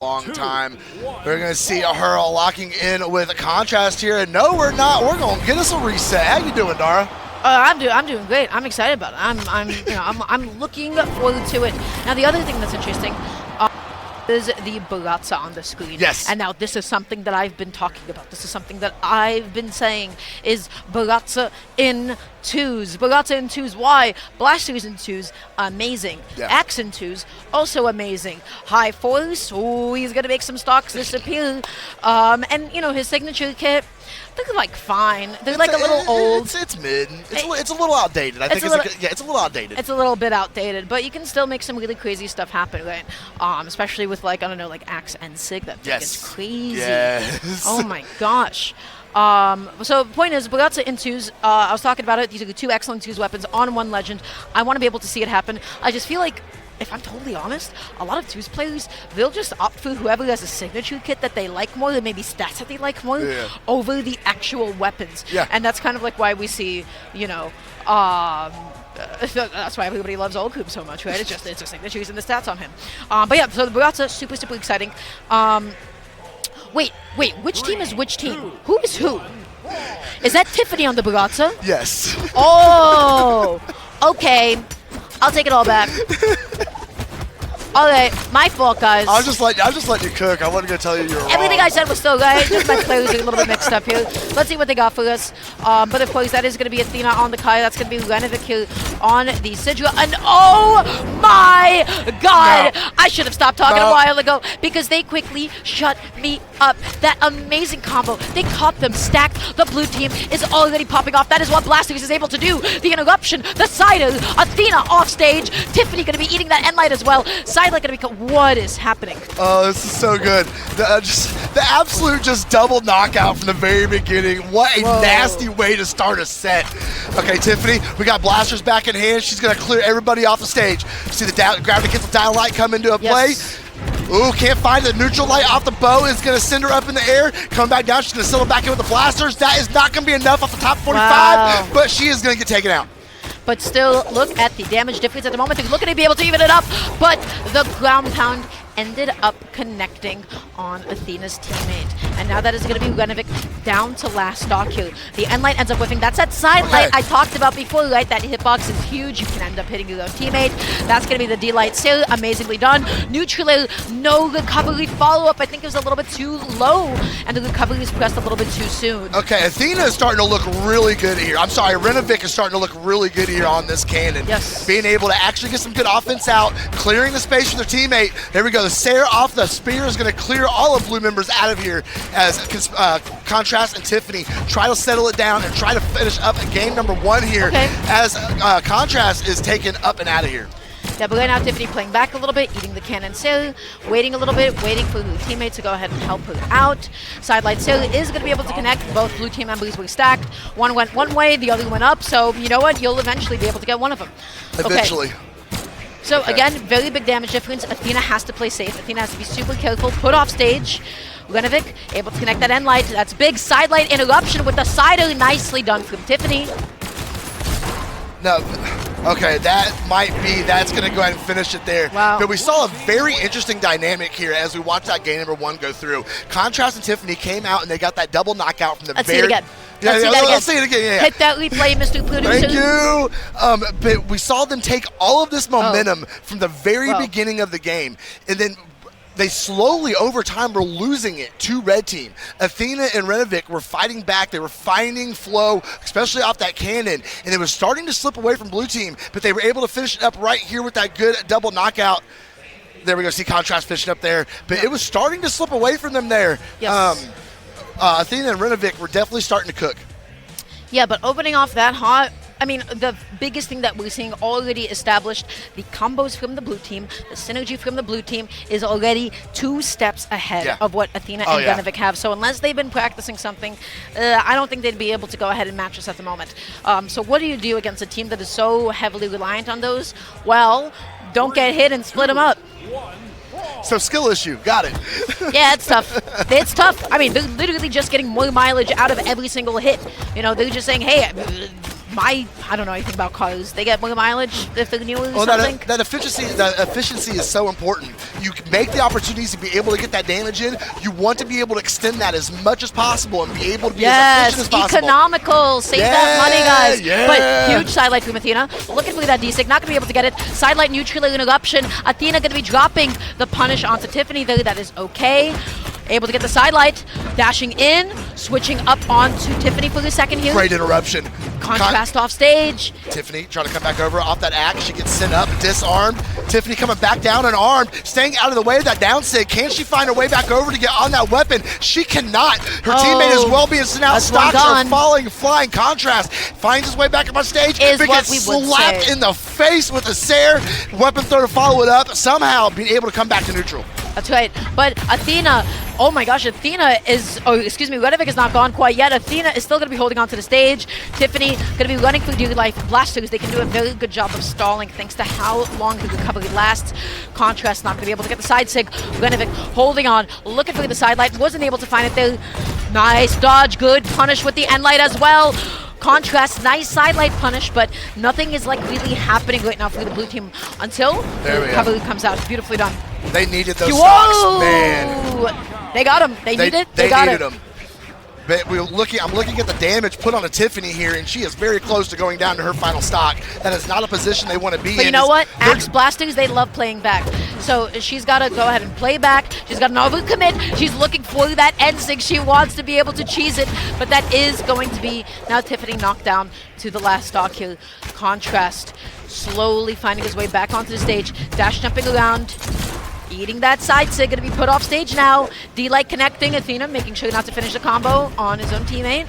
long time. We're going to see her locking in with a contrast here, and no, we're not. We're going to get us a reset. How you doing, Dara? I'm doing great. I'm excited about it. I'm looking forward to it. Now, the other thing that's interesting is the Brawlhalla on the screen. Yes. And now this is something that I've been talking about. This is something that I've been saying is Brawlhalla in twos. Brawlhalla in twos. Why? Blasters in twos, amazing. Yeah. Axe in twos, also amazing. High fours, oh, he's gonna make some stocks disappear. And you know, his signature kit, they're like fine. They're like a little old. It's mid. It's a little outdated. It's a little outdated. It's a little bit outdated, but you can still make some really crazy stuff happen, right? Especially with like, I don't know, like Axe and Sig. That thing is crazy. Yes. Oh my gosh. So the point is, Brawlhalla in twos, I was talking about it, these are the two excellent twos weapons on one legend. I want to be able to see it happen. I just feel like, if I'm totally honest, a lot of twos players, they'll just opt for whoever has a signature kit that they like more, and maybe stats that they like more, over the actual weapons. Yeah. And that's kind of like why we see, you know, that's why everybody loves Olkoop so much, right? It's the signatures and the stats on him. But yeah, so the Brawlhalla, super, super exciting. Wait, which team is which team? Who is who? Is that Tiffany on the Brawlhalla? Yes. Oh, okay. I'll take it all back. All right, my fault, guys. I was just letting you cook. I wasn't gonna tell you you're wrong. Everything I said was still right. Just my players are a little bit mixed up here. Let's see what they got for us. But of course, that is gonna be Athena on the Kai. That's gonna be Renivic here on the Sidra. And oh my God! No. I should have stopped talking a while ago because they quickly shut me up. That amazing combo. They caught them stacked. The blue team is already popping off. That is what Blasters is able to do. The interruption, the cider, Athena off stage. Tiffany gonna be eating that end light as well. Like gonna become, what is happening? Oh, this is so good. The absolute just double knockout from the very beginning. What a nasty way to start a set. Okay, Tiffany, we got Blasters back in hand. She's gonna clear everybody off the stage. See the gravity gets the dial light come into a play. Ooh, can't find the neutral light off the bow. Is going to send her up in the air. Come back down. She's going to settle back in with the Blasters. That is not going to be enough off the top 45, but she is going to get taken out. But still, look at the damage difference at the moment. They're looking to be able to even it up, but the ground pound ended up connecting on Athena's teammate. And now that is going to be Renivic down to last stock here. The end light ends up whiffing. That's that side light I talked about before, right? That hitbox is huge. You can end up hitting your own teammate. That's going to be the D-light still. Amazingly done. Neutral, no recovery follow-up. I think it was a little bit too low, and the recovery was pressed a little bit too soon. Okay, Athena is starting to look really good here. I'm sorry, Renivic is starting to look really good here on this cannon. Yes. Being able to actually get some good offense out, clearing the space for their teammate. There we go. The Sarah off the spear is going to clear all of blue members out of here as Contrast and Tiffany try to settle it down and try to finish up game number one here as Contrast is taken up and out of here. Yeah, but right now Tiffany playing back a little bit, eating the cannon Sil, waiting a little bit, waiting for her teammate to go ahead and help her out. Sidelight Sil is going to be able to connect. Both blue team members were stacked. One went one way, the other went up, so you know what? You'll eventually be able to get one of them. Eventually. So again, very big damage difference. Athena has to play safe. Athena has to be super careful, put off stage. Renivic able to connect that end light. That's big side light interruption with the cider. Nicely done from Tiffany. No, okay, that's going to go ahead and finish it there. Wow. But we saw a very interesting dynamic here as we watched that game number one go through. Contrast and Tiffany came out and they got that double knockout from the Let's see it again. Let's see it again. Yeah. Hit that replay, Mr. Producer. Thank you. But we saw them take all of this momentum from the very beginning of the game, and then they slowly, over time, were losing it to red team. Athena and Renivic were fighting back. They were finding flow, especially off that cannon, and it was starting to slip away from blue team, but they were able to finish it up right here with that good double knockout. There we go. See Contrast finishing up there, but it was starting to slip away from them there. Yes. Athena and Renivic were definitely starting to cook. Yeah, but opening off that hot, I mean, the biggest thing that we're seeing already established, the combos from the blue team, the synergy from the blue team is already 2 steps ahead of what Athena and Renivic have. So unless they've been practicing something, I don't think they'd be able to go ahead and match us at the moment. So what do you do against a team that is so heavily reliant on those? Well, don't get hit and split them up. So skill issue, got it. Yeah, it's tough. It's tough. I mean, they're literally just getting more mileage out of every single hit. You know, they're just saying, hey, I don't know anything about cars. They get more mileage if they're new or well, something? That efficiency is so important. You make the opportunities to be able to get that damage in. You want to be able to extend that as much as possible and be able to be as efficient as possible. Economical. Save that money, guys. Yeah. But huge sidelight from Athena. Looking for that D-Sig. Not going to be able to get it. Sidelight neutral interruption. Athena going to be dropping the punish onto Tiffany there. That is okay. Able to get the sidelight. Dashing in. Switching up onto Tiffany for the second here. Great interruption. Contrast off stage. Tiffany trying to come back over off that axe. She gets sent up, disarmed. Tiffany coming back down unarmed, staying out of the way of that down sig. Can she find her way back over to get on that weapon? She cannot. Her teammate is well being sent out. Stocks are falling, flying. Contrast finds his way back up on stage, but gets slapped in the face with a Sair. Weapon throw to follow it up. Somehow being able to come back to neutral. That's right. But Athena, oh my gosh, Athena is, Renivic is not gone quite yet. Athena is still going to be holding on to the stage. Tiffany going to be running through Dude Life Blasters. They can do a very good job of stalling thanks to how long the recovery lasts. Contrast not going to be able to get the side sig. Renivic holding on, looking for the side light. Wasn't able to find it there. Nice dodge, good punish with the end light as well. Contrast, nice sidelight punish, but nothing is like really happening right now for the blue team until the recovery comes out. Beautifully done. They needed those stocks, man. They got him. They needed them. But I'm looking at the damage put on a Tiffany here, and she is very close to going down to her final stock. That is not a position they want to be in. But you know what? Axe Blasters, they love playing back. So she's got to go ahead and play back. She's got an overcommit. She's looking for that end sig. She wants to be able to cheese it, but that is going to be now Tiffany knocked down to the last stock here. Contrast slowly finding his way back onto the stage. Dash jumping around. Eating that side sig, going to be put off stage now. D-Light connecting, Athena making sure not to finish the combo on his own teammate.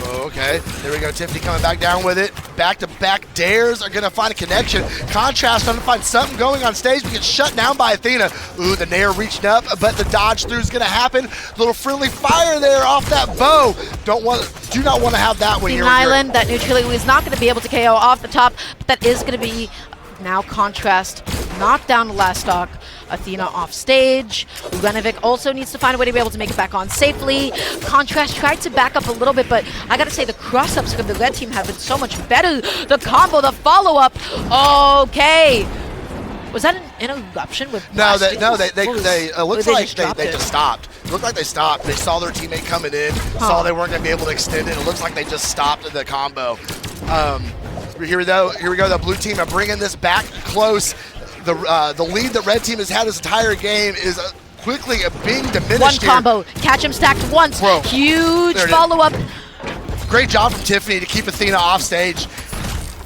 Okay, there we go. Tiffany coming back down with it. Back-to-back dares are going to find a connection. Contrast trying to find something going on stage, but gets shut down by Athena. Ooh, the nair reached up, but the dodge through is going to happen. Little friendly fire there off that bow. Do not want to have that when you're Island. That neutrally is not going to be able to KO off the top, but that is going to be now Contrast. Knock down the last stock. Athena off stage. Renivic also needs to find a way to be able to make it back on safely. Contrast tried to back up a little bit, but I gotta say the cross-ups from the red team have been so much better. The combo, the follow-up. Okay. Was that an interruption with they looks like they just stopped. It looked like they stopped. They saw their teammate coming in, saw they weren't gonna be able to extend it. It looks like they just stopped the combo. Here we go. The blue team are bringing this back close. The lead that red team has had this entire game is quickly being diminished. One combo, catch him stacked once. Bro, huge follow-up. Great job from Tiffany to keep Athena off stage.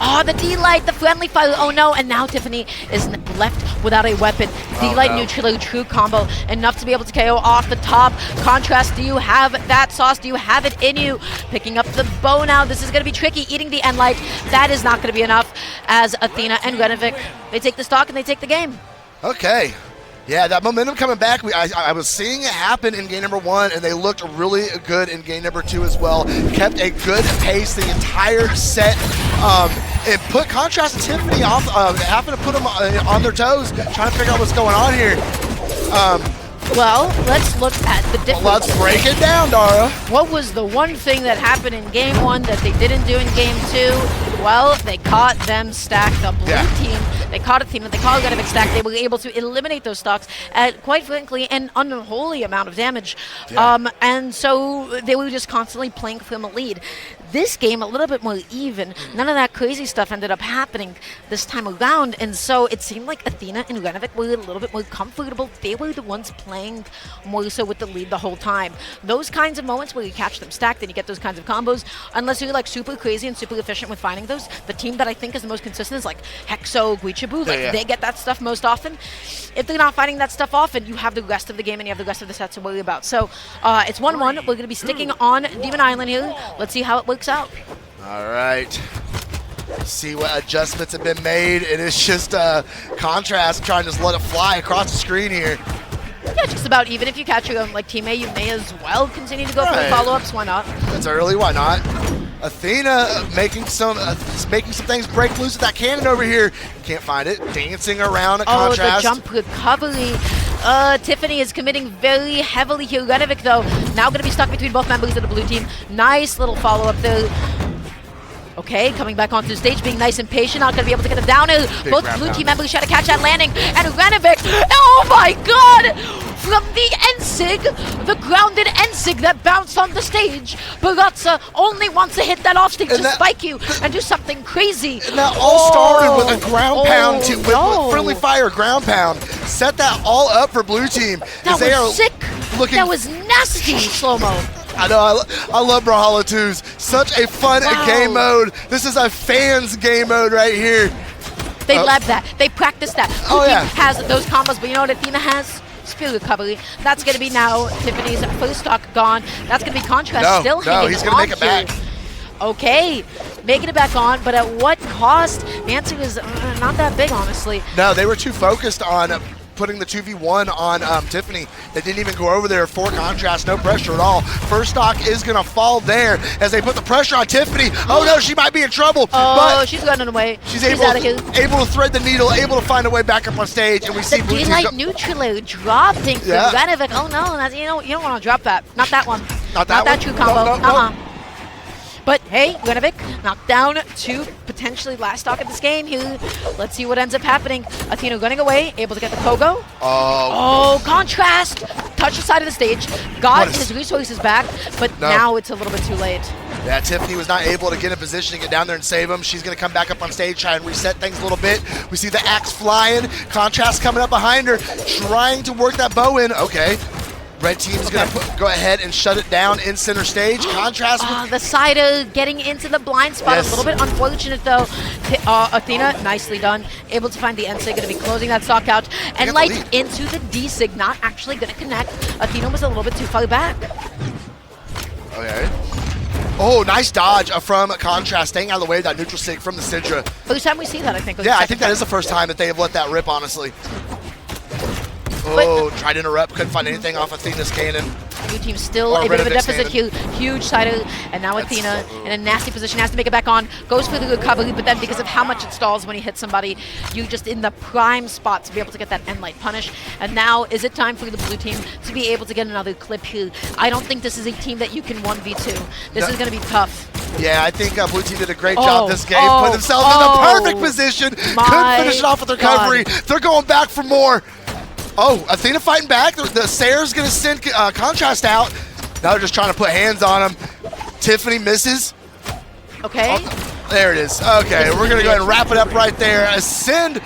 Oh, the D-Light, the friendly fire. Oh no, and now Tiffany is left without a weapon. D-Light neutral, true combo. Enough to be able to KO off the top. Contrast, do you have that sauce? Do you have it in you? Picking up the bow now. This is going to be tricky. Eating the end light. That is not going to be enough as Athena and Renivic, they take the stock and they take the game. Okay. Yeah, that momentum coming back, I was seeing it happen in game number 1, and they looked really good in game number 2 as well. Kept a good pace the entire set. It put Contrast and Tiffany off, having to put them on their toes, trying to figure out what's going on here. Well, let's look at the difference. Let's break it down, Dara. What was the one thing that happened in game 1 that they didn't do in game 2? Well, they caught them stacked. The blue team, they caught Athena, they caught Renivic stacked. They were able to eliminate those stocks at, quite frankly, an unholy amount of damage. And so they were just constantly playing from a lead. This game, a little bit more even. None of that crazy stuff ended up happening this time around, and so it seemed like Athena and Renivic were a little bit more comfortable. They were the ones playing more so with the lead the whole time. Those kinds of moments where you catch them stacked and you get those kinds of combos, unless you're like super crazy and super efficient with finding those, the team that I think is the most consistent is like Hexo, Guichibu. They get that stuff most often. If they're not finding that stuff often, you have the rest of the game and you have the rest of the set to worry about. So it's 1-1. We're going to be sticking on Demon Island here. Let's see how it works out. All right. See what adjustments have been made. It is just Contrast trying to just let it fly across the screen here. Yeah, just about even. If you catch your own teammate, you may as well continue to go for the follow-ups. Why not? It's early. Why not? Athena making some things break loose with that cannon over here. Can't find it. Dancing around at Contrast. Oh, the jump recovery. Tiffany is committing very heavily here. Renivic, though, now going to be stuck between both members of the blue team. Nice little follow-up there. Okay, coming back onto the stage, being nice and patient, not going to be able to get him down. Both blue team members try to catch that landing, and Renivic, oh my god! From the NSIG, the grounded NSIG that bounced on the stage, Baratza only wants to hit that off stage to spike you and do something crazy. And that all started with a ground pound, with friendly fire ground pound. Set that all up for blue team. That was sick. That was nasty, slow-mo. I know, I love Brawlhalla 2s. Such a fun game mode. This is a fans game mode right here. They love that. They practice that. Blue team has those combos, but you know what Athena has? Spear recovery. That's going to be now Tiffany's first stock gone. That's going to be Contrast still hanging on. No, he's going to make it back. Okay, making it back on, but at what cost? The answer is not that big, honestly. No, they were too focused on putting the 2v1 on Tiffany. They didn't even go over there for Contrast, no pressure at all. First stock is gonna fall there as they put the pressure on Tiffany. Oh no, she might be in trouble. Oh, but she's running away. She's able to thread the needle, able to find a way back up on stage, and we see blue team daylight neutral dropping for Renivic. Oh no, that's, you don't want to drop that. Not that one. Not that true combo. No. But hey, Renivic knocked down to potentially last stock of this game here. Let's see what ends up happening. Athena running away, able to get the Pogo. Oh, Contrast! Touch the side of the stage, got his resources back, but now it's a little bit too late. Yeah, Tiffany was not able to get in position to get down there and save him. She's going to come back up on stage, try and reset things a little bit. We see the axe flying. Contrast coming up behind her, trying to work that bow in. Okay. Red team's going to go ahead and shut it down in center stage. Contrast with the Cider getting into the blind spot. A little bit unfortunate though. Athena, nicely done. Able to find the NSIG, going to be closing that stock out. And Light into the D-Sig, not actually going to connect. Athena was a little bit too far back. Okay. Oh, nice dodge from Contrast, staying out of the way of that neutral sig from the Sidra. First time we see that, I think. Yeah, I think that is the first time that they have let that rip, honestly. Oh, tried to interrupt, couldn't find anything off Athena's cannon. Blue team still a bit of a deficit, huge Cider, and now Athena in a nasty position, has to make it back on, goes for the recovery, but then because of how much it stalls when he hits somebody, you're just in the prime spot to be able to get that end light punish. And now, is it time for the blue team to be able to get another clip here? I don't think this is a team that you can 1v2. This is going to be tough. Yeah, I think blue team did a great job this game, put themselves in the perfect position, couldn't finish it off with recovery. They're going back for more. Oh, Athena fighting back. The Sayer's going to send Contrast out. Now they're just trying to put hands on him. Tiffany misses. Okay. Oh, there it is. Okay, we're going to go ahead and wrap it up right there. Send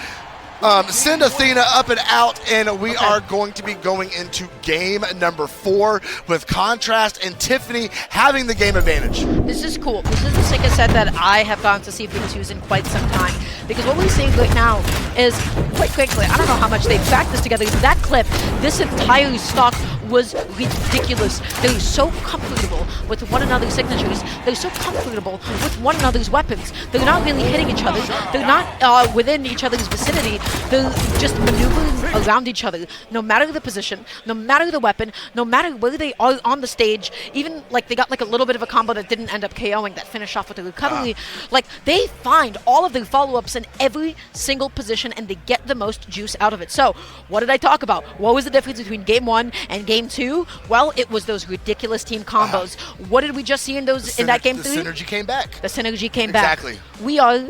Athena up and out, and we are going to be going into game number 4 with Contrast and Tiffany having the game advantage. This is cool. This is the sickest set that I have gotten to see Blue 2s in quite some time. Because what we're seeing right now is, quite quickly, I don't know how much they practiced together. That clip, this entire stock was ridiculous. They're so comfortable with one another's signatures. They're so comfortable with one another's weapons. They're not really hitting each other. They're not within each other's vicinity. They're just maneuvering around each other. No matter the position, no matter the weapon, no matter where they are on the stage, even like they got like a little bit of a combo that didn't end up KOing, that finished off with a recovery. Like they find all of their follow-ups in every single position and they get the most juice out of it. So what did I talk about? What was the difference between game 1 and game 2? Well, it was those ridiculous team combos. What did we just see in those in that game 3? The synergy came back. The synergy came back. Exactly. We are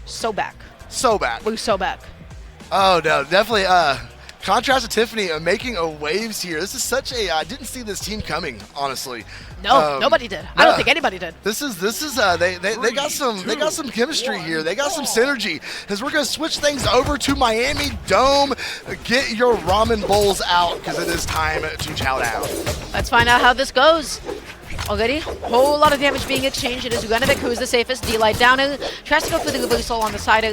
so back. So back. We're so back. Oh no, definitely. Contrast to Tiffany making a waves here. This is such a I didn't see this team coming, honestly. No, nobody did. I don't think anybody did. This is they got some chemistry here. They got some synergy. As we're gonna switch things over to Miami Dome. Get your ramen bowls out because it is time to chow down. Let's find out how this goes. Already, whole lot of damage being exchanged. It is Renivic who is the safest. D-Light downer. Tries to go for the reversal on the side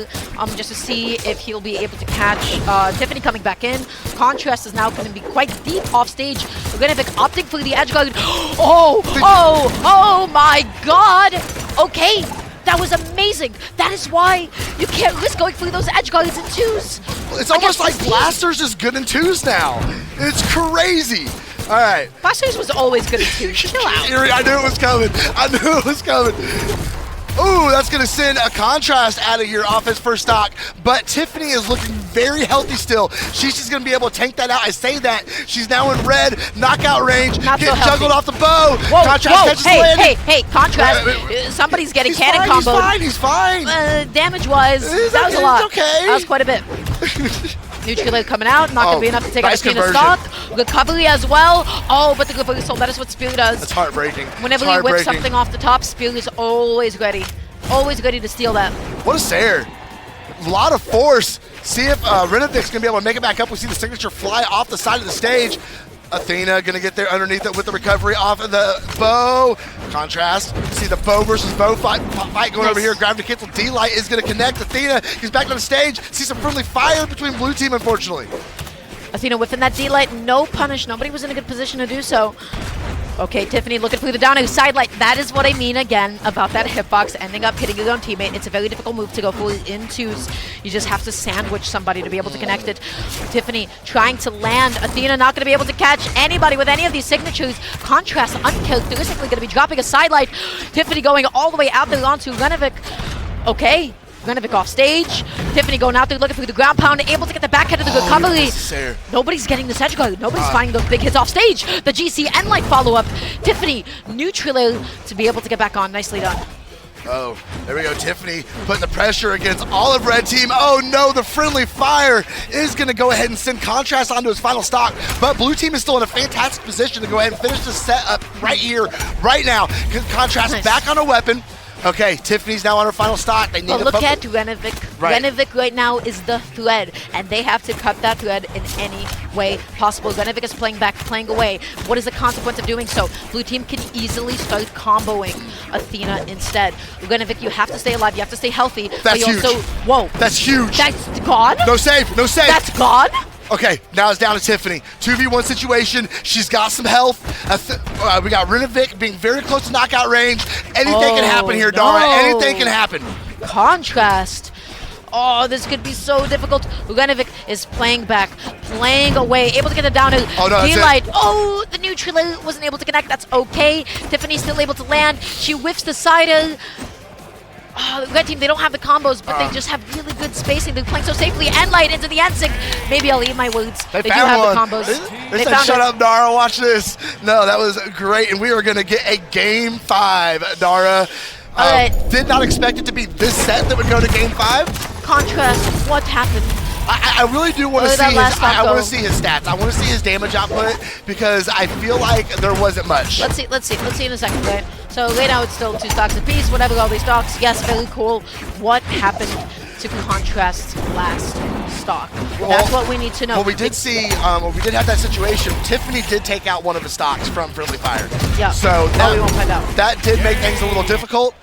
just to see if he'll be able to catch Tiffany coming back in. Contrast is now going to be quite deep off stage. Renivic opting for the edge guard. Oh my god! Okay, that was amazing. That is why you can't risk going through those edge guards in 2s. It's almost like Blaster's is good in 2s now. It's crazy. All right. Blasters was always good at 2s. Chill out. I knew it was coming. I knew it was coming. Ooh, that's going to send a Contrast out of here off his first stock. But Tiffany is looking very healthy still. She's just going to be able to tank that out. I say that. She's now in red, knockout range, getting juggled off the bow. Whoa, Contrast catches landing. Hey, Contrast. Somebody's getting cannon comboed. He's fine. Damage-wise, that was a lot. Okay. That was quite a bit. Neutral coming out, not going to be enough to take out Athena's stock. Recovery as well. Oh, but the reversal, that is what Spear does. That's heartbreaking. Whenever you whip something off the top, Spear is always ready. Always ready to steal that. What a Sayer. A lot of force. See if Renivic's going to be able to make it back up. We see the signature fly off the side of the stage. Athena going to get there underneath it with the recovery off of the bow. Contrast. See the bow versus bow fight going over here. Gravity cancel. D-Light is going to connect. Athena is back on the stage. See some friendly fire between blue team, unfortunately. Athena whiffing that D-Light. No punish. Nobody was in a good position to do so. Okay, Tiffany looking through the down and side light. That is what I mean again about that hitbox ending up hitting your own teammate. It's a very difficult move to go fully in twos. You just have to sandwich somebody to be able to connect it. Tiffany trying to land. Athena not going to be able to catch anybody with any of these signatures. Contrast uncharacteristically going to be dropping a side light. Tiffany going all the way out there onto Renivic. Okay. Renivic off stage. Tiffany going out there looking through the ground pound, able to get the back head of the recovery. Nobody's getting the edge guard. Nobody's finding those big hits off stage. The GC and light follow up. Tiffany neutral to be able to get back on. Nicely done. Oh, there we go. Tiffany putting the pressure against all of red team. Oh no, the friendly fire is going to go ahead and send Contrast onto his final stock. But blue team is still in a fantastic position to go ahead and finish the set up right here, right now. Contrast back on a weapon. Okay, Tiffany's now on her final stock. They need to look at Renivic. Right. Renivic right now is the thread, and they have to cut that thread in any way possible. Renivic is playing back, playing away. What is the consequence of doing so? Blue team can easily start comboing Athena instead. Renivic, you have to stay alive. You have to stay healthy. That's huge. Whoa. That's huge. That's gone? No save. No save. That's gone? Okay, now it's down to Tiffany. 2v1 situation. She's got some health. We got Renivic being very close to knockout range. Anything can happen here, Dara. Anything can happen. Contrast. Oh, this could be so difficult. Renivic is playing back, playing away, able to get it down to D-Light. Oh, the neutral wasn't able to connect. That's okay. Tiffany's still able to land. She whiffs the side of... Oh, the red team, they don't have the combos, but they just have really good spacing. They're playing so safely. And light into the N-Sig. Maybe I'll eat my words. They do have the combos. They said, shut up, Dara, watch this. No, that was great. And we are going to get a Game 5, Dara. Did not expect it to be this set that would go to Game 5. Contrast, what happened? I really do want to see I want to see his stats. I want to see his damage output because I feel like there wasn't much. Let's see in a second, right? So right now it's still 2 stocks apiece, whatever all these stocks. Yes, very cool. What happened to Contrast's last stock? That's what we need to know. Well, we did see, we did have that situation. Tiffany did take out one of the stocks from Friendly Fire. Yeah. So we won't find out. That did make things a little difficult.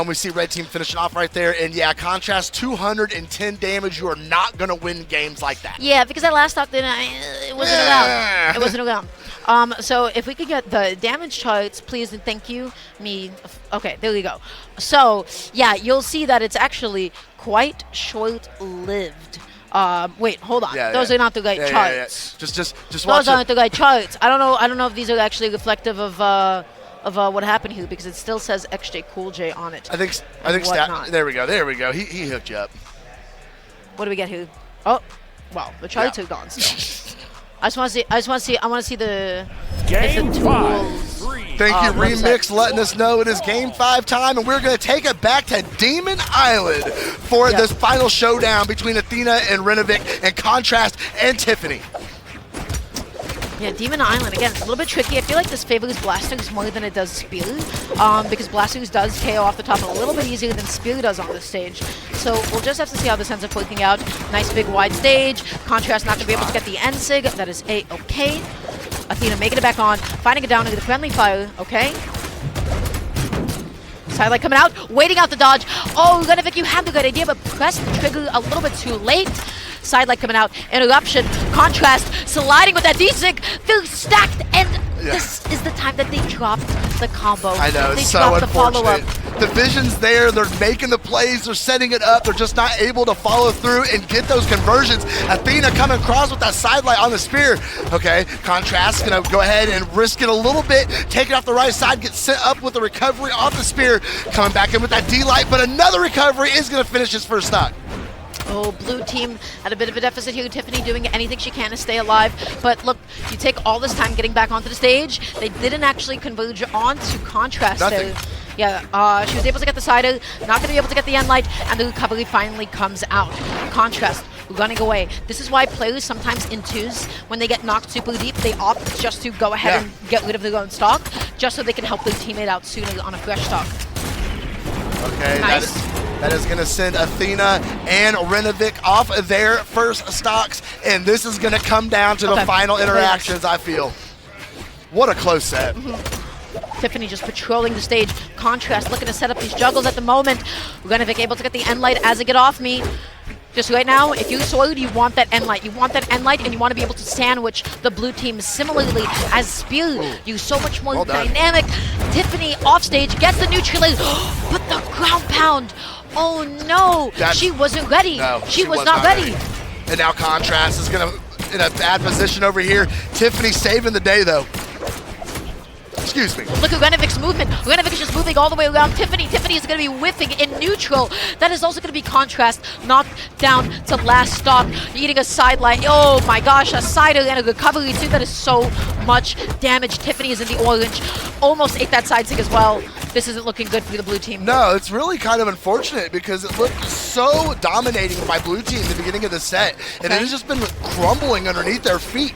We see red team finishing off right there. And yeah, Contrast, 210 damage. You are not going to win games like that. Yeah, because that last stock, it wasn't around. It wasn't around. So if we could get the damage charts, please and thank you. Okay, there we go. So yeah, you'll see that it's actually quite short-lived. Wait, hold on. Those are not the right charts. Just watch. Those aren't the right charts. I don't know if these are actually reflective of what happened here because it still says XJ Cool J on it. I think there we go. He hooked you up. What do we get here? Oh, well, the charts are gone still. I want to see the Game tools. Thank you, Remix, letting us know it is Game 5 time, and we're going to take it back to Demon Island for this final showdown between Athena and Renivic and Contrast and Tiffany. Yeah, Demon Island, again, a little bit tricky. I feel like this favors Blasters more than it does Spear, because Blasters does KO off the top a little bit easier than Spear does on this stage. So we'll just have to see how this ends up working out. Nice big wide stage. Contrast not going to be able to get the N-Sig. That is A-okay. Athena making it back on, finding it down into the friendly fire, okay. Sidelight coming out, waiting out the dodge. Oh, Renivic, you had the good idea, but pressed the trigger a little bit too late. Sidelight coming out, interruption, Contrast, sliding with that D-Sig. They're stacked, and this is the time that they dropped the combo. I know, they it's so dropped the unfortunate. follow-up. The vision's there. They're making the plays. They're setting it up. They're just not able to follow through and get those conversions. Athena coming across with that sidelight on the spear. Okay, Contrast going to go ahead and risk it a little bit. Take it off the right side. Get sent up with the recovery off the spear. Coming back in with that D-light, but another recovery is going to finish his first stock. Oh, blue team at a bit of a deficit here. Tiffany doing anything she can to stay alive. But look, you take all this time getting back onto the stage. They didn't actually converge onto Contrast there. Yeah, she was able to get the side out, not going to be able to get the end light, and the recovery finally comes out. Contrast running away. This is why players sometimes in twos, when they get knocked super deep, they opt just to go ahead and get rid of their own stock, just so they can help their teammate out sooner on a fresh stock. Okay, nice. That is going to send Athena and Renivic off of their first stocks, and this is going to come down to the final interactions, I feel. What a close set. Tiffany just patrolling the stage. Contrast looking to set up these juggles at the moment. Renivic able to get the end light as it get off me. Just right now, if you're Soiled, you want that end light. You want that end light, and you want to be able to sandwich the blue team similarly as Spear. You're so much more dynamic. Tiffany off stage gets the neutral, but the ground pound. Oh no, she wasn't ready. No, she was not ready. And now Contrast is going to in a bad position over here. Tiffany saving the day though. Excuse me. Look at Renivic's movement. Renivic is just moving all the way around Tiffany. Tiffany is going to be whiffing in neutral. That is also going to be Contrast knocked down to last stock. Eating a sidelight. Oh my gosh, a side and a recovery too. That is so much damage. Tiffany is in the orange. Almost ate that side stick as well. This isn't looking good for the blue team. No, it's really kind of unfortunate because it looked so dominating by blue team at the beginning of the set. And it has just been crumbling underneath their feet.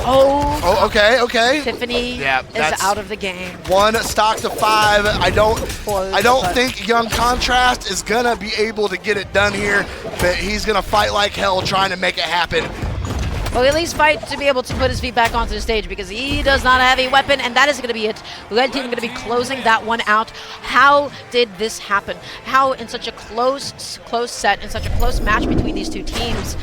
Oh, okay. Tiffany is out of the game. 1 stock to 5. I don't think young Contrast is gonna be able to get it done here, but he's gonna fight like hell trying to make it happen. Well, at least fight to be able to put his feet back onto the stage because he does not have a weapon, and that is going to be it. Red team going to be closing that one out. How did this happen? How in such a close set, in such a close match between these two teams,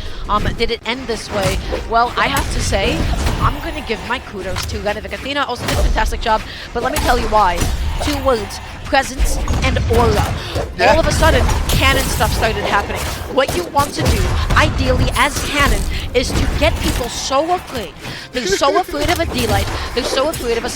did it end this way? Well, I have to say, I'm going to give my kudos to Renivic. Athena also did a fantastic job, but let me tell you why. 2 words. Presence and aura. All of a sudden, canon stuff started happening. What you want to do, ideally as canon, is to get people so afraid. They're so afraid of a D-light. They're so afraid of a